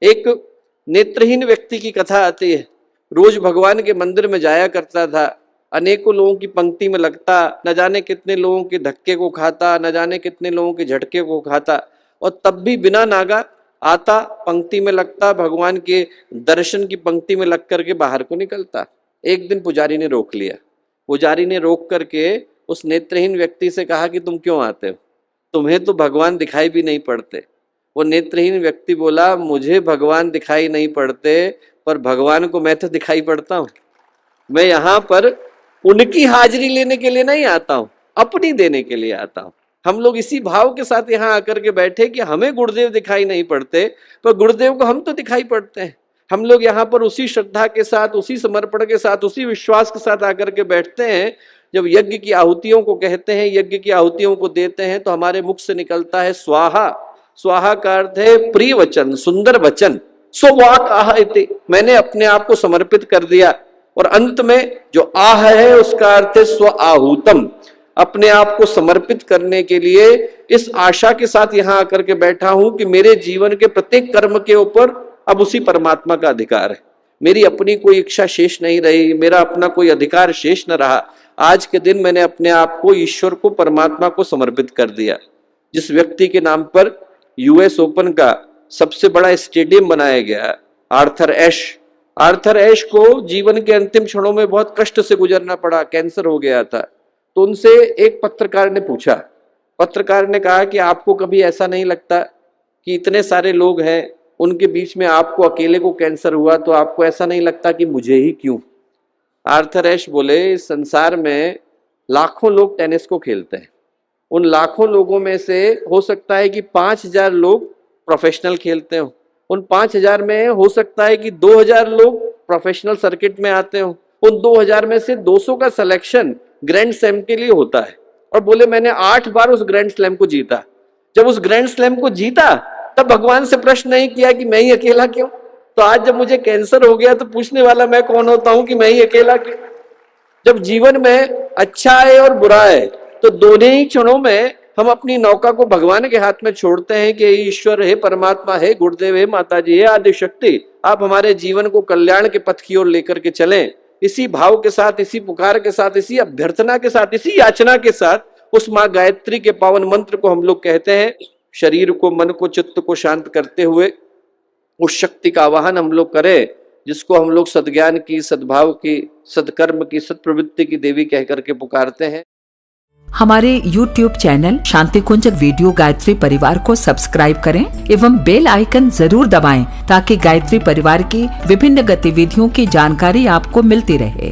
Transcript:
एक नेत्रहीन व्यक्ति की कथा आती है। रोज भगवान के मंदिर में जाया करता था, अनेकों लोगों की पंक्ति में लगता, न जाने कितने लोगों के धक्के को खाता, न जाने कितने लोगों के झटके को खाता, और तब भी बिना नागा आता, पंक्ति में लगता, भगवान के दर्शन की पंक्ति में लग करके बाहर को निकलता। एक दिन पुजारी ने रोक लिया। पुजारी ने रोक करके उस नेत्रहीन व्यक्ति से कहा कि तुम क्यों आते हो, तुम्हें तो भगवान दिखाई भी नहीं पड़ते। वो नेत्रहीन व्यक्ति बोला, मुझे भगवान दिखाई नहीं पड़ते, पर भगवान को मैं तो दिखाई पड़ता हूँ। मैं यहाँ पर उनकी हाजिरी लेने के लिए नहीं आता हूँ, अपनी देने के लिए आता हूँ। हम लोग इसी भाव के साथ यहाँ आकर के बैठे कि हमें गुरुदेव दिखाई नहीं पड़ते, पर गुरुदेव को हम तो दिखाई पड़ते हैं। हम लोग यहाँ पर उसी श्रद्धा के साथ, उसी समर्पण के साथ, उसी विश्वास के साथ आकर के बैठते हैं। जब यज्ञ की आहुतियों को कहते हैं, यज्ञ की आहुतियों को देते हैं, तो हमारे मुख से निकलता है स्वाहा। स्वाहा का अर्थ है प्रिय वचन, सुंदर वचन। सो वाक आह इति, मैंने अपने आप को समर्पित कर दिया। और अंत में जो आह है उसका अर्थ है स्व आहूतम, अपने आप को समर्पित करने के लिए इस आशा के साथ यहाँ आकर के बैठा हूं कि मेरे जीवन के प्रत्येक कर्म के ऊपर अब उसी परमात्मा का अधिकार है। मेरी अपनी कोई इच्छा शेष नहीं रही, मेरा अपना कोई अधिकार शेष न रहा। आज के दिन मैंने अपने आप को ईश्वर को, परमात्मा को समर्पित कर दिया। जिस व्यक्ति के नाम पर यूएस ओपन का सबसे बड़ा स्टेडियम बनाया गया, आर्थर एश को जीवन के अंतिम क्षणों में बहुत कष्ट से गुजरना पड़ा, कैंसर हो गया था। तो उनसे एक पत्रकार ने पूछा, पत्रकार ने कहा कि आपको कभी ऐसा नहीं लगता कि इतने सारे लोग हैं, उनके बीच में आपको अकेले को कैंसर हुआ, तो आपको ऐसा नहीं लगता कि मुझे ही क्यों? आर्थर एश बोले, इस संसार में लाखों लोग टेनिस को खेलते हैं, उन लाखों लोगों में से हो सकता है कि 5000 लोग प्रोफेशनल खेलते हो, उन 5000 में हो सकता है कि 2000 लोग प्रोफेशनल सर्किट में आते हो, उन 2000 में से 200 का सिलेक्शन ग्रैंड स्लैम के लिए होता है। और बोले मैंने 8 बार उस ग्रैंड स्लैम को जीता। जब उस ग्रैंड स्लैम को जीता तब भगवान से प्रश्न नहीं किया कि मैं ही अकेला क्यों। तो आज जब मुझे कैंसर हो गया तो पूछने वाला मैं कौन होता हूं कि मैं ही अकेला क्यों। जब जीवन में अच्छा है और बुरा है तो दोनों ही क्षणों में हम अपनी नौका को भगवान के हाथ में छोड़ते हैं कि ईश्वर है, परमात्मा है, गुरुदेव है, माता जी है, आदि शक्ति, आप हमारे जीवन को कल्याण के पथ की ओर लेकर के चलें। इसी भाव के साथ, इसी पुकार के साथ, इसी अभ्यर्थना के साथ, इसी याचना के साथ उस माँ गायत्री के पावन मंत्र को हम लोग कहते हैं। शरीर को, मन को, चित्त को शांत करते हुए उस शक्ति का आवाहन हम लोग करें जिसको हम लोग सद्ज्ञान की, सद्भाव की, सत्कर्म की, सत्प्रवृत्ति की देवी कह करके पुकारते हैं। हमारे YouTube चैनल शांति कुंज वीडियो गायत्री परिवार को सब्सक्राइब करें एवं बेल आइकन जरूर दबाएं ताकि गायत्री परिवार की विभिन्न गतिविधियों की जानकारी आपको मिलती रहे।